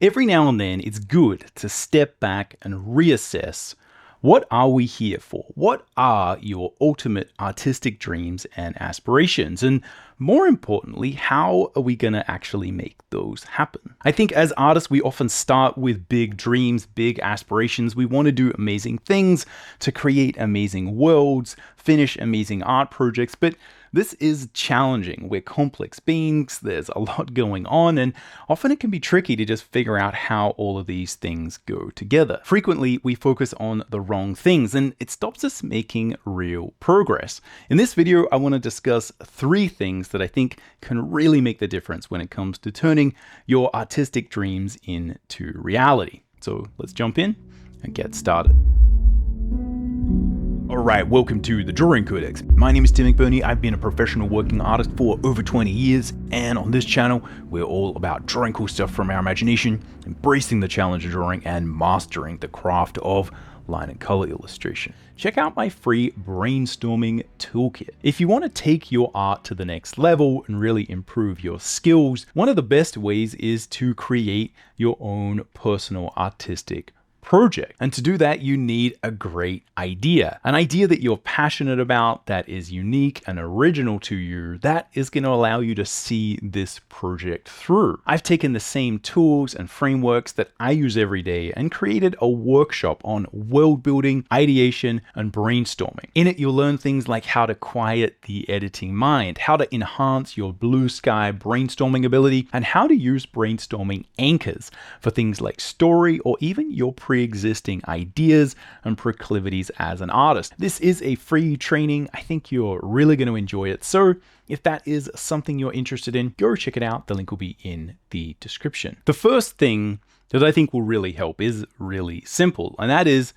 Every now and then, it's good to step back and reassess, what are we here for? What are your ultimate artistic dreams and aspirations? And more importantly, how are we going to actually make those happen? I think as artists, we often start with big dreams, big aspirations. We want to do amazing things, to create amazing worlds, finish amazing art projects, but this is challenging. We're complex beings, there's a lot going on, and often it can be tricky to just figure out how all of these things go together. Frequently, we focus on the wrong things, and it stops us making real progress. In this video, I want to discuss 3 things that I think can really make the difference when it comes to turning your artistic dreams into reality. So let's jump in and get started. Alright, welcome to the Drawing Codex. My name is Tim McBurney. I've been a professional working artist for over 20 years, and on this channel, we're all about drawing cool stuff from our imagination, embracing the challenge of drawing, and mastering the craft of line and color illustration. Check out my free brainstorming toolkit. If you want to take your art to the next level and really improve your skills, one of the best ways is to create your own personal artistic project. And to do that, you need a great idea. An idea that you're passionate about, that is unique and original to you, that is going to allow you to see this project through. I've taken the same tools and frameworks that I use every day and created a workshop on world building, ideation, and brainstorming. In it, you'll learn things like how to quiet the editing mind, how to enhance your blue sky brainstorming ability, and how to use brainstorming anchors for things like story or even your pre-existing ideas and proclivities as an artist. This is a free training. I think you're really going to enjoy it. So if that is something you're interested in, go check it out. The link will be in the description. The first thing that I think will really help is really simple, and that is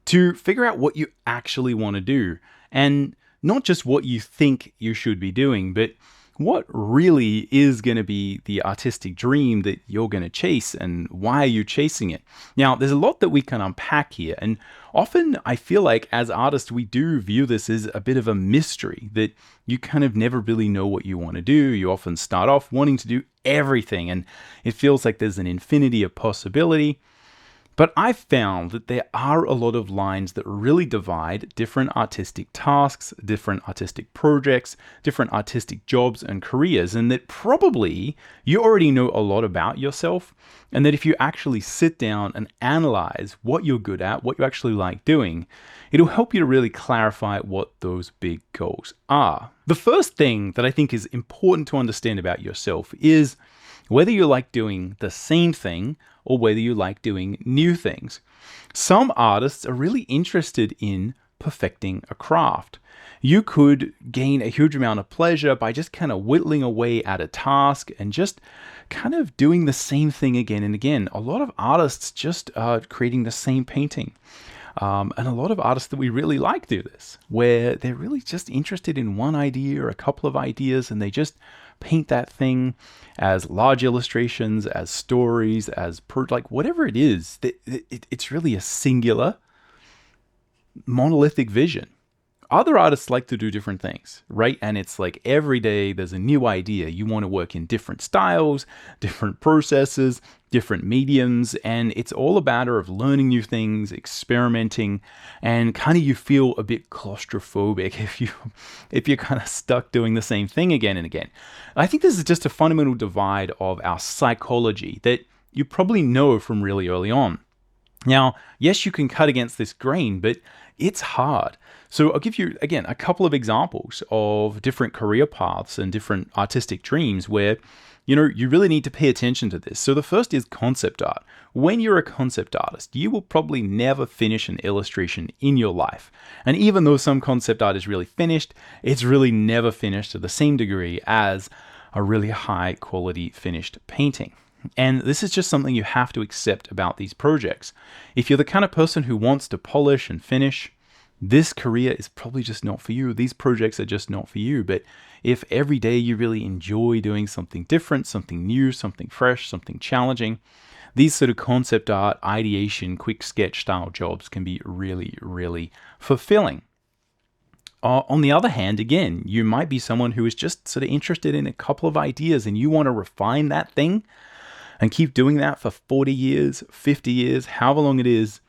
to figure out what you actually want to do, and not just what you think you should be doing, but what really is going to be the artistic dream that you're going to chase, and why are you chasing it? Now, there's a lot that we can unpack here, and often I feel like as artists, we do view this as a bit of a mystery, that you kind of never really know what you want to do. You often start off wanting to do everything, and it feels like there's an infinity of possibility. But I've found that there are a lot of lines that really divide different artistic tasks, different artistic projects, different artistic jobs and careers, and that probably you already know a lot about yourself, and that if you actually sit down and analyze what you're good at, what you actually like doing, it'll help you to really clarify what those big goals are. The first thing that I think is important to understand about yourself is whether you like doing the same thing or whether you like doing new things. Some artists are really interested in perfecting a craft. You could gain a huge amount of pleasure by just kind of whittling away at a task and just kind of doing the same thing again and again. A lot of artists just are creating the same painting. And a lot of artists that we really like do this, where they're really just interested in one idea or a couple of ideas, and they just paint that thing as large illustrations, as stories, as like whatever it is. It's really a singular, monolithic vision. Other artists like to do different things, right? And it's like every day there's a new idea. You want to work in different styles, different processes, different mediums, and it's all a matter of learning new things, experimenting, and kind of you feel a bit claustrophobic if you're kind of stuck doing the same thing again and again. I think this is just a fundamental divide of our psychology that you probably know from really early on. Now, yes, you can cut against this grain, but it's hard. So I'll give you, again, a couple of examples of different career paths and different artistic dreams where, you really need to pay attention to this. So the first is concept art. When you're a concept artist, you will probably never finish an illustration in your life. And even though some concept art is really finished, it's really never finished to the same degree as a really high quality finished painting. And this is just something you have to accept about these projects. If you're the kind of person who wants to polish and finish, this career is probably just not for you. These projects are just not for you. But if every day you really enjoy doing something different, something new, something fresh, something challenging, these sort of concept art, ideation, quick sketch style jobs can be really, really fulfilling. On the other hand, again, you might be someone who is just sort of interested in a couple of ideas and you want to refine that thing. and keep doing that for 40 years, 50 years, however long it is,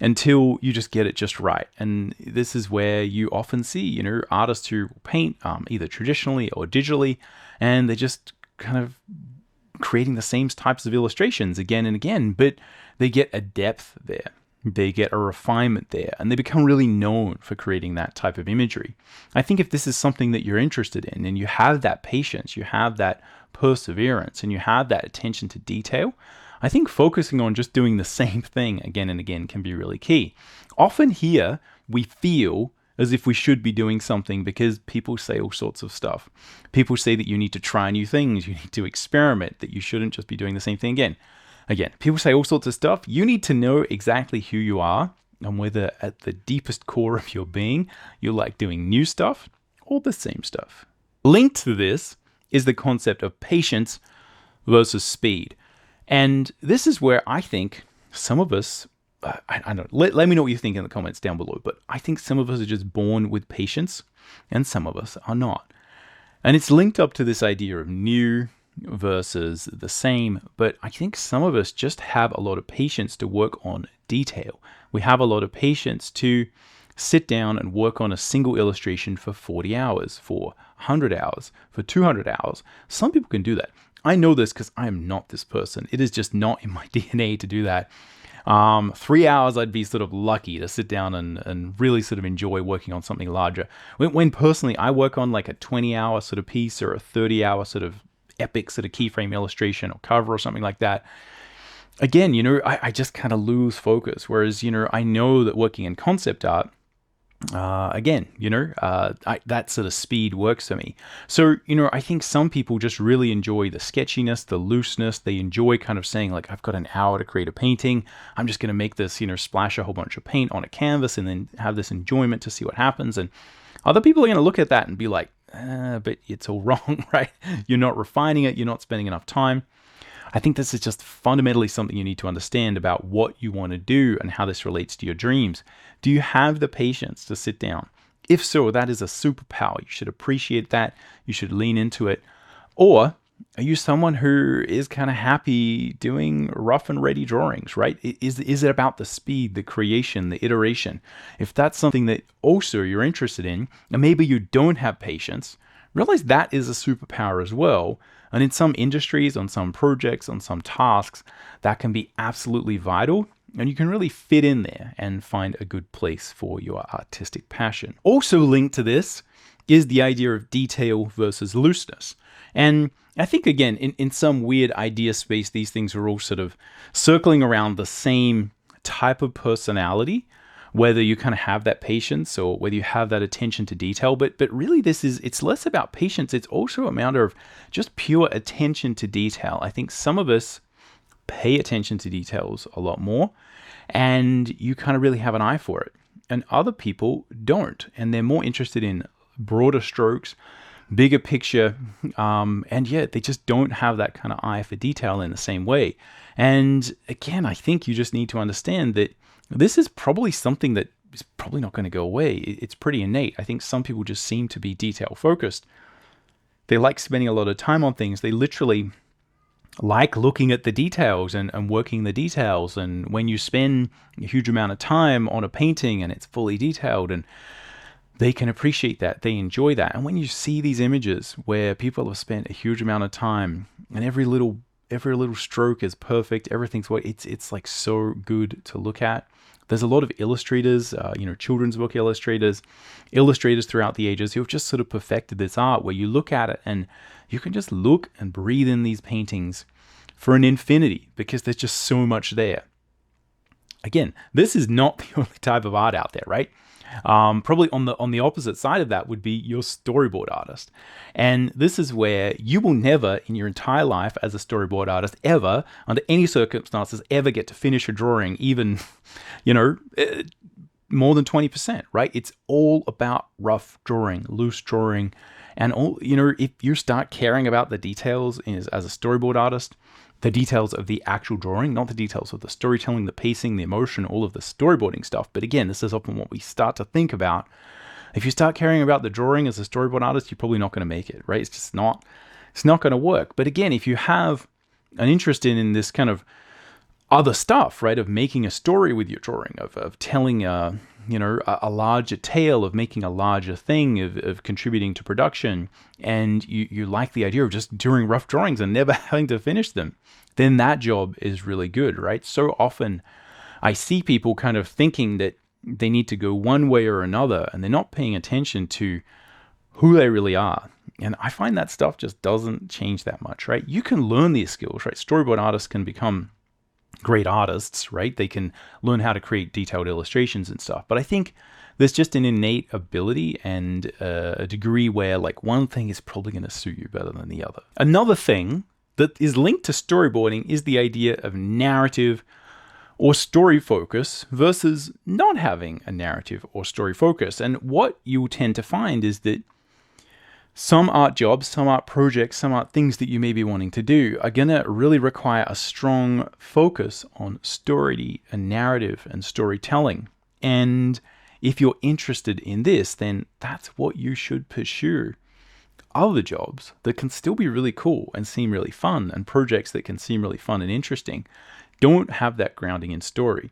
until you just get it just right. And this is where you often see, artists who paint either traditionally or digitally, and they're just kind of creating the same types of illustrations again and again, but they get a depth there. They get a refinement there, and they become really known for creating that type of imagery. I think if this is something that you're interested in, and you have that patience, you have that perseverance, and you have that attention to detail, I think focusing on just doing the same thing again and again can be really key. Often here, we feel as if we should be doing something because people say all sorts of stuff. People say that you need to try new things, you need to experiment, that you shouldn't just be doing the same thing again. People say all sorts of stuff. You need to know exactly who you are and whether at the deepest core of your being, you like doing new stuff or the same stuff. Linked to this is the concept of patience versus speed. And this is where I think some of us, I don't know, let me know what you think in the comments down below, but I think some of us are just born with patience and some of us are not. And it's linked up to this idea of new versus the same, but I think some of us just have a lot of patience to work on detail. We have a lot of patience to sit down and work on a single illustration for 40 hours, for 100 hours, for 200 hours. Some people can do that. I know this because I am not this person. It is just not in my DNA to do that. 3 hours, I'd be sort of lucky to sit down and really sort of enjoy working on something larger. When personally, I work on like a 20-hour sort of piece or a 30-hour sort of epic sort of keyframe illustration or cover or something like that. Again, I just kind of lose focus. Whereas, I know that working in concept art, that sort of speed works for me. So, I think some people just really enjoy the sketchiness, the looseness. They enjoy kind of saying like, I've got an hour to create a painting. I'm just going to make this, splash a whole bunch of paint on a canvas and then have this enjoyment to see what happens. And other people are going to look at that and be like, but it's all wrong, right? You're not refining it. You're not spending enough time. I think this is just fundamentally something you need to understand about what you want to do and how this relates to your dreams. Do you have the patience to sit down? If so, that is a superpower. You should appreciate that. You should lean into it. Or are you someone who is kind of happy doing rough and ready drawings, right? Is it about the speed, the creation, the iteration? If that's something that also you're interested in, and maybe you don't have patience, realize that is a superpower as well. And in some industries, on some projects, on some tasks, that can be absolutely vital. And you can really fit in there and find a good place for your artistic passion. Also linked to this is the idea of detail versus looseness. And I think, again, in some weird idea space, these things are all sort of circling around the same type of personality, whether you kind of have that patience or whether you have that attention to detail. But really it's less about patience. It's also a matter of just pure attention to detail. I think some of us pay attention to details a lot more and you kind of really have an eye for it. And other people don't. And they're more interested in broader strokes, bigger picture. And yet they just don't have that kind of eye for detail in the same way. And again, I think you just need to understand that this is probably something that is probably not going to go away. It's pretty innate. I think some people just seem to be detail focused. They like spending a lot of time on things. They literally like looking at the details and working the details. And when you spend a huge amount of time on a painting and it's fully detailed, and they can appreciate that, they enjoy that. And when you see these images where people have spent a huge amount of time and every little stroke is perfect, everything's what it's like so good to look at. There's a lot of illustrators, children's book illustrators throughout the ages who have just sort of perfected this art where you look at it and you can just look and breathe in these paintings for an infinity because there's just so much there. Again, this is not the only type of art out there, right? Probably on the opposite side of that would be your storyboard artist. And this is where you will never in your entire life as a storyboard artist ever, under any circumstances, ever get to finish a drawing, even, more than 20%, right? It's all about rough drawing, loose drawing. And all, if you start caring about the details as a storyboard artist, the details of the actual drawing, not the details of the storytelling, the pacing, the emotion, all of the storyboarding stuff. But again, this is often what we start to think about. If you start caring about the drawing as a storyboard artist, you're probably not going to make it, right? It's not going to work. But again, if you have an interest in this kind of other stuff, right? Of making a story with your drawing, of telling a larger tale, of making a larger thing, of contributing to production, and you like the idea of just doing rough drawings and never having to finish them, then that job is really good, right? So often I see people kind of thinking that they need to go one way or another, and they're not paying attention to who they really are. And I find that stuff just doesn't change that much, right? You can learn these skills, right? Storyboard artists can become great artists, right? They can learn how to create detailed illustrations and stuff. But I think there's just an innate ability and a degree where like one thing is probably going to suit you better than the other. Another thing that is linked to storyboarding is the idea of narrative or story focus versus not having a narrative or story focus. And what you tend to find is that some art jobs, some art projects, some art things that you may be wanting to do are going to really require a strong focus on story and narrative and storytelling. And if you're interested in this, then that's what you should pursue. Other jobs that can still be really cool and seem really fun, and projects that can seem really fun and interesting, don't have that grounding in story.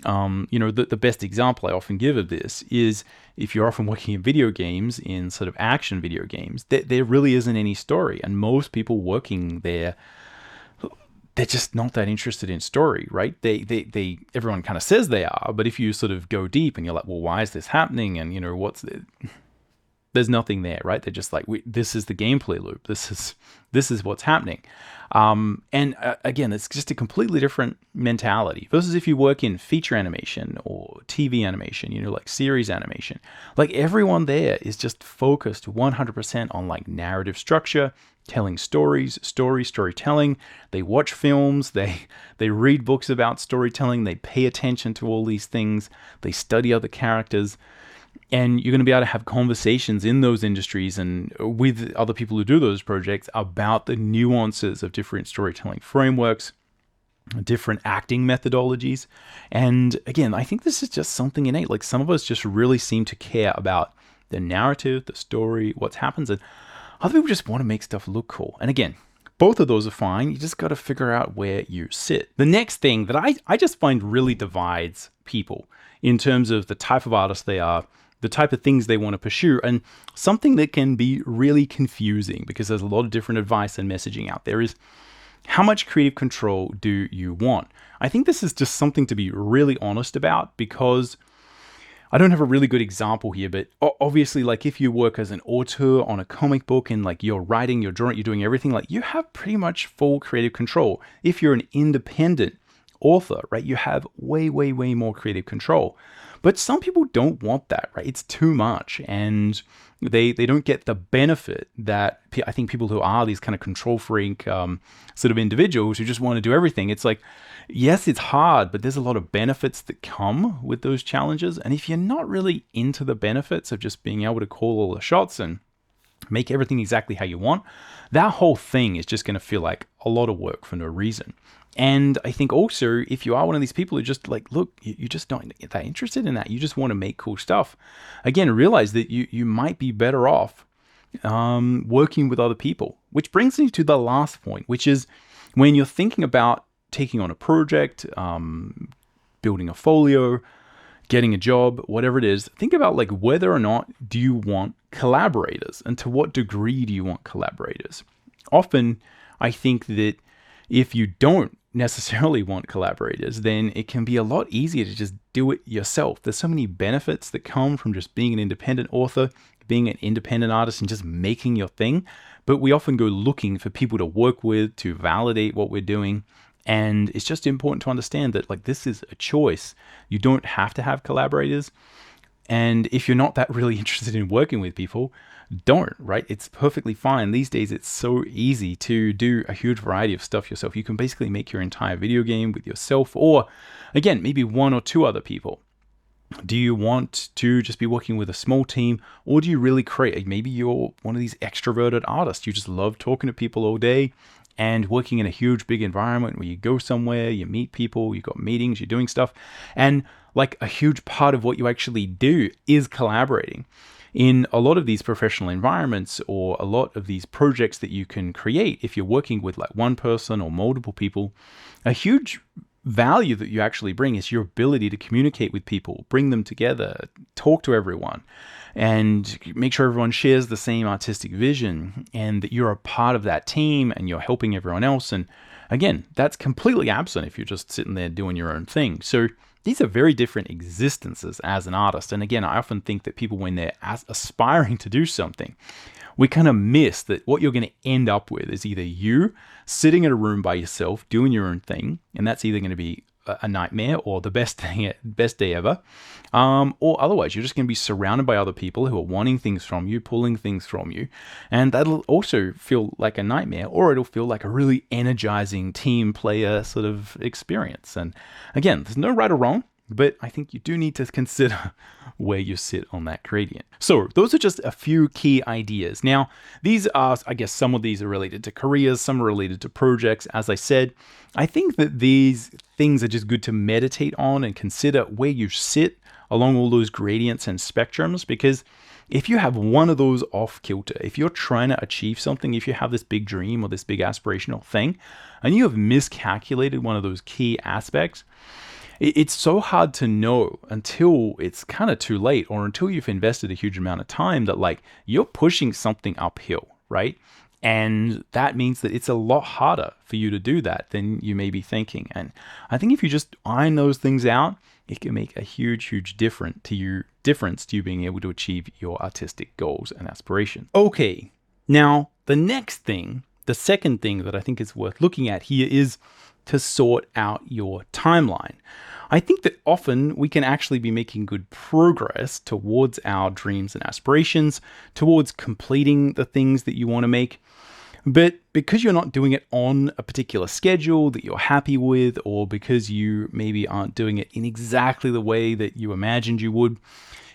The best example I often give of this is if you're often working in video games, in sort of action video games, there really isn't any story. And most people working there, they're just not that interested in story, right? Everyone kind of says they are, but if you sort of go deep and you're like, well, why is this happening? And, there's nothing there, right? They're just like, this is the gameplay loop. This is what's happening. Again, it's just a completely different mentality versus if you work in feature animation or TV animation, like series animation. Like everyone there is just focused 100% on like narrative structure, telling storytelling. They watch films, they read books about storytelling, they pay attention to all these things, they study other characters. And you're going to be able to have conversations in those industries and with other people who do those projects about the nuances of different storytelling frameworks, different acting methodologies. And again, I think this is just something innate. Like some of us just really seem to care about the narrative, the story, what happens. And other people just want to make stuff look cool. And again, both of those are fine. You just got to figure out where you sit. The next thing that I just find really divides people in terms of the type of artist they are, the type of things they want to pursue, and something that can be really confusing because there's a lot of different advice and messaging out there is how much creative control do you want? I think this is just something to be really honest about because I don't have a really good example here, but obviously like if you work as an author on a comic book and like you're writing, you're drawing, you're doing everything, like you have pretty much full creative control. If you're an independent author, right, you have way more creative control. But some people don't want that, right? It's too much, and they don't get the benefit that I think people who are these kind of control freak sort of individuals who just want to do everything. It's like, yes, it's hard, but there's a lot of benefits that come with those challenges. And if you're not really into the benefits of just being able to call all the shots and make everything exactly how you want, that whole thing is just going to feel like a lot of work for no reason. And I think also, if you are one of these people who just like, look, you just don't get that interested in that, you just want to make cool stuff, again, realize that you might be better off working with other people. Which brings me to the last point, which is when you're thinking about taking on a project, building a folio, getting a job, whatever it is, think about like whether or not do you want collaborators, and to what degree do you want collaborators. Often, I think that if you don't necessarily want collaborators, then it can be a lot easier to just do it yourself. There's so many benefits that come from just being an independent author, being an independent artist, and just making your thing. But we often go looking for people to work with, to validate what we're doing. And it's just important to understand that like this is a choice. You don't have to have collaborators. And if you're not that really interested in working with people, don't, right? It's perfectly fine. These days, it's so easy to do a huge variety of stuff yourself. You can basically make your entire video game with yourself, or again, maybe one or two other people. Do you want to just be working with a small team, or do you really create? Maybe you're one of these extroverted artists. You just love talking to people all day and working in a huge, big environment where you go somewhere, you meet people, you've got meetings, you're doing stuff. And like a huge part of what you actually do is collaborating. In a lot of these professional environments or a lot of these projects that you can create, if you're working with like one person or multiple people, a huge value that you actually bring is your ability to communicate with people, bring them together, talk to everyone, and make sure everyone shares the same artistic vision and that you're a part of that team and you're helping everyone else. And again, that's completely absent if you're just sitting there doing your own thing. So these are very different existences as an artist. And again, I often think that people, when they're aspiring to do something, we kind of miss that what you're going to end up with is either you sitting in a room by yourself doing your own thing, and that's either going to be a nightmare or the best day ever, or otherwise you're just going to be surrounded by other people who are wanting things from you, pulling things from you, and that'll also feel like a nightmare, or it'll feel like a really energizing team player sort of experience. And again, there's no right or wrong, but I think you do need to consider where you sit on that gradient. So those are just a few key ideas. Now, these are, I guess some of these are related to careers, some are related to projects. As I said, I think that these things are just good to meditate on and consider where you sit along all those gradients and spectrums, because if you have one of those off kilter, if you're trying to achieve something, if you have this big dream or this big aspirational thing, and you have miscalculated one of those key aspects, it's so hard to know until it's kind of too late, or until you've invested a huge amount of time, that like you're pushing something uphill, right? And that means that it's a lot harder for you to do that than you may be thinking. And I think if you just iron those things out, it can make a huge difference to you being able to achieve your artistic goals and aspirations. Okay, now the second thing that I think is worth looking at here is to sort out your timeline. I think that often we can actually be making good progress towards our dreams and aspirations, towards completing the things that you want to make. But because you're not doing it on a particular schedule that you're happy with, or because you maybe aren't doing it in exactly the way that you imagined you would,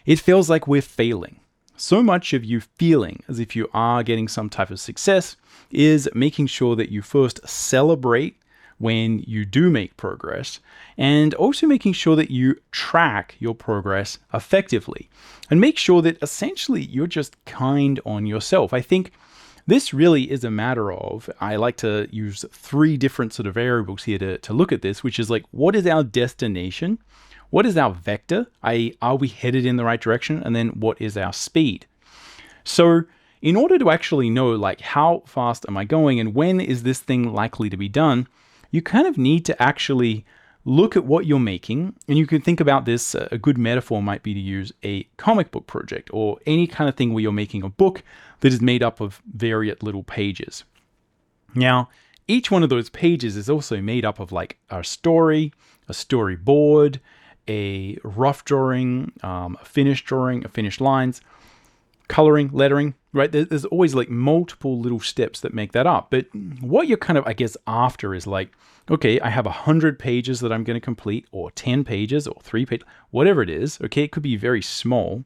it feels like we're failing. So much of you feeling as if you are getting some type of success is making sure that you first celebrate when you do make progress, and also making sure that you track your progress effectively and make sure that essentially you're just kind on yourself. I think this really is a matter of, I like to use 3 different sort of variables here to look at this, which is like, what is our destination? What is our vector? Are we headed in the right direction? And then what is our speed? So in order to actually know like how fast am I going and when is this thing likely to be done, you kind of need to actually look at what you're making. And you can think about this, a good metaphor might be to use a comic book project or any kind of thing where you're making a book that is made up of various little pages. Now, each one of those pages is also made up of like a story, a storyboard, a rough drawing, a finished lines, coloring, lettering, right? There's always like multiple little steps that make that up. But what you're kind of, I guess, after is like, okay, I have 100 pages that I'm going to complete, or 10 pages, or 3 pages, whatever it is. Okay, it could be very small.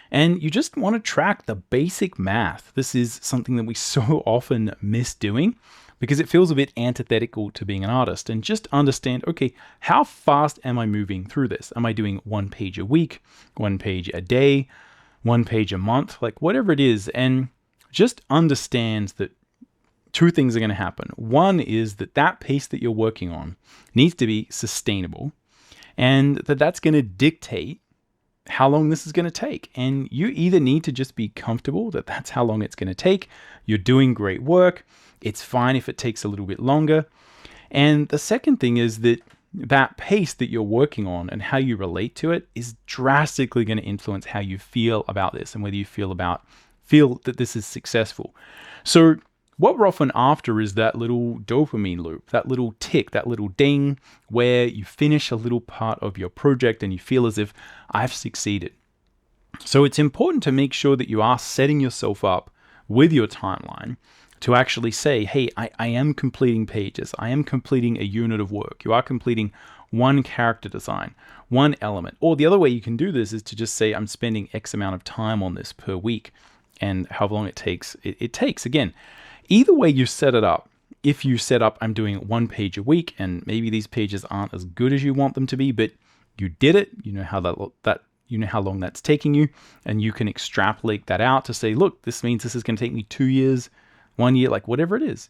And you just want to track the basic math. This is something that we so often miss doing because it feels a bit antithetical to being an artist. And just understand, okay, how fast am I moving through this? Am I doing 1 page a week, 1 page a day, 1 page a month, like whatever it is? And just understand that 2 things are going to happen. One is that pace that you're working on needs to be sustainable, and that's going to dictate how long this is going to take. And you either need to just be comfortable that that's how long it's going to take. You're doing great work. It's fine if it takes a little bit longer. And the second thing is that pace that you're working on and how you relate to it is drastically going to influence how you feel about this and whether you feel that this is successful. So what we're often after is that little dopamine loop, that little tick, that little ding, where you finish a little part of your project and you feel as if I've succeeded. So it's important to make sure that you are setting yourself up with your timeline to actually say, hey, I am completing pages. I am completing a unit of work. You are completing 1 character design, 1 element. Or the other way you can do this is to just say, I'm spending X amount of time on this per week, and however long it takes, it takes. Again, either way you set it up, if you set up, I'm doing 1 page a week, and maybe these pages aren't as good as you want them to be, but you did it, you know how that you know how long that's taking you, and you can extrapolate that out to say, look, this means this is going to take me 2 years, 1 year, like whatever it is.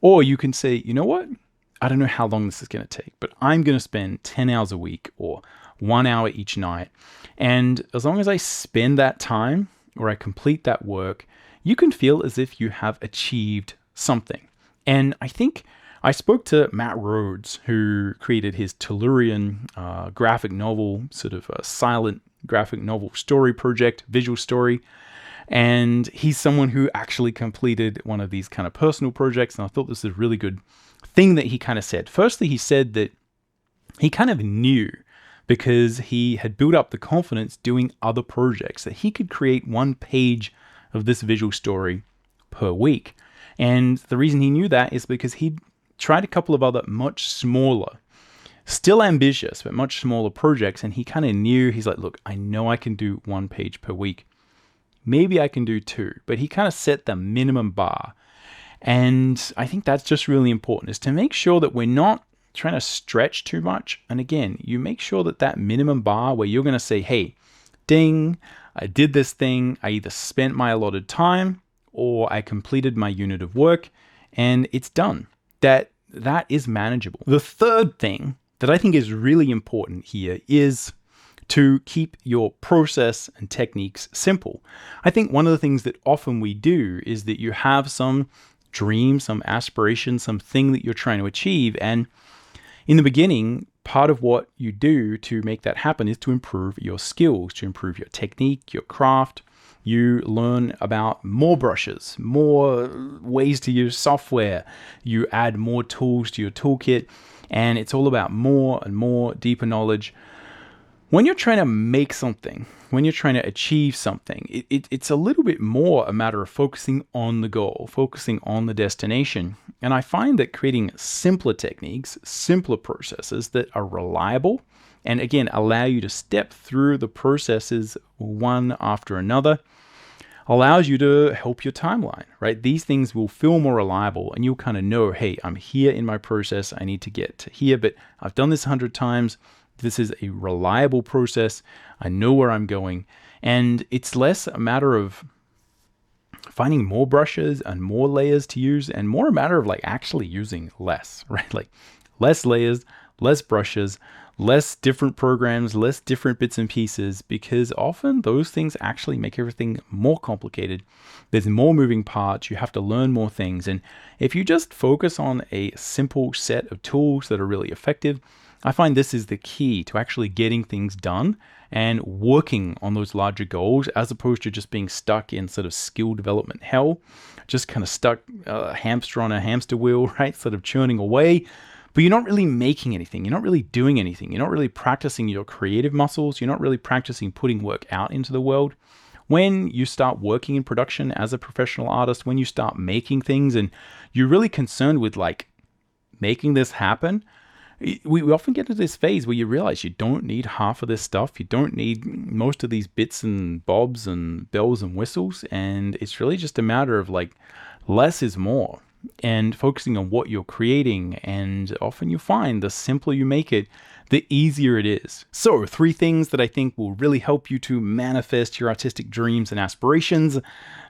Or you can say, you know what? I don't know how long this is going to take, but I'm going to spend 10 hours a week or 1 hour each night. And as long as I spend that time or I complete that work, you can feel as if you have achieved something. And I think I spoke to Matt Rhodes, who created his Tellurian graphic novel, sort of a silent graphic novel story project, visual story. And he's someone who actually completed one of these kind of personal projects. And I thought this was a really good thing that he kind of said. Firstly, he said that he kind of knew, because he had built up the confidence doing other projects, that he could create 1 page of this visual story per week. And the reason he knew that is because he'd tried a couple of other much smaller, still ambitious, but much smaller projects. And he kind of knew, he's like, look, I know I can do 1 page per week. Maybe I can do 2, but he kind of set the minimum bar. And I think that's just really important, is to make sure that we're not trying to stretch too much. And again, you make sure that that minimum bar where you're going to say, hey, ding, I did this thing. I either spent my allotted time or I completed my unit of work and it's done. That is manageable. The third thing that I think is really important here is to keep your process and techniques simple. I think one of the things that often we do is that you have some dream, some aspiration, something that you're trying to achieve. And in the beginning, part of what you do to make that happen is to improve your skills, to improve your technique, your craft. You learn about more brushes, more ways to use software. You add more tools to your toolkit, and it's all about more and more deeper knowledge. When you're trying to make something, when you're trying to achieve something, it's a little bit more a matter of focusing on the goal, focusing on the destination. And I find that creating simpler techniques, simpler processes that are reliable, and again, allow you to step through the processes one after another, allows you to help your timeline, right? These things will feel more reliable, and you'll kind of know, hey, I'm here in my process. I need to get to here, but I've done this 100 times. This is a reliable process. I know where I'm going. And it's less a matter of finding more brushes and more layers to use, and more a matter of like actually using less, right? Like less layers, less brushes, less different programs, less different bits and pieces, because often those things actually make everything more complicated. There's more moving parts. You have to learn more things. And if you just focus on a simple set of tools that are really effective, I find this is the key to actually getting things done and working on those larger goals, as opposed to just being stuck in sort of skill development hell, just kind of stuck hamster on a hamster wheel, right? Sort of churning away, but you're not really making anything. You're not really doing anything. You're not really practicing your creative muscles. You're not really practicing putting work out into the world. When you start working in production as a professional artist, when you start making things and you're really concerned with like making this happen, we often get to this phase where you realize you don't need half of this stuff. You don't need most of these bits and bobs and bells and whistles. And it's really just a matter of like less is more, and focusing on what you're creating. And often you find the simpler you make it, the easier it is. So 3 things that I think will really help you to manifest your artistic dreams and aspirations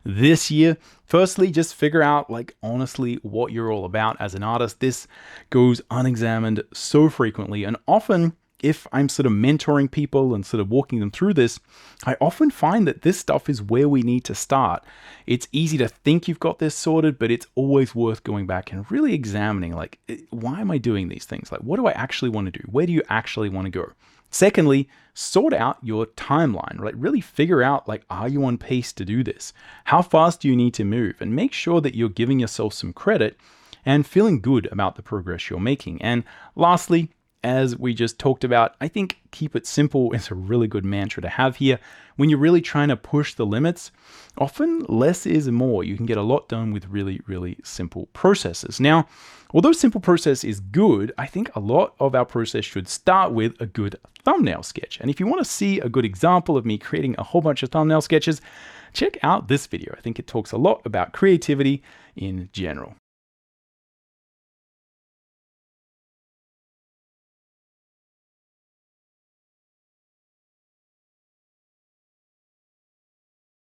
this year. Firstly, just figure out like honestly what you're all about as an artist. This goes unexamined so frequently, and often if I'm sort of mentoring people and sort of walking them through this, I often find that this stuff is where we need to start. It's easy to think you've got this sorted, but it's always worth going back and really examining, like, why am I doing these things? Like, what do I actually want to do? Where do you actually want to go? Secondly, sort out your timeline, right? Really figure out, like, are you on pace to do this? How fast do you need to move? And make sure that you're giving yourself some credit and feeling good about the progress you're making. And lastly, as we just talked about, I think keep it simple is a really good mantra to have here. When you're really trying to push the limits, often less is more. You can get a lot done with really, really simple processes. Now, although simple process is good, I think a lot of our process should start with a good thumbnail sketch. And if you want to see a good example of me creating a whole bunch of thumbnail sketches, check out this video. I think it talks a lot about creativity in general.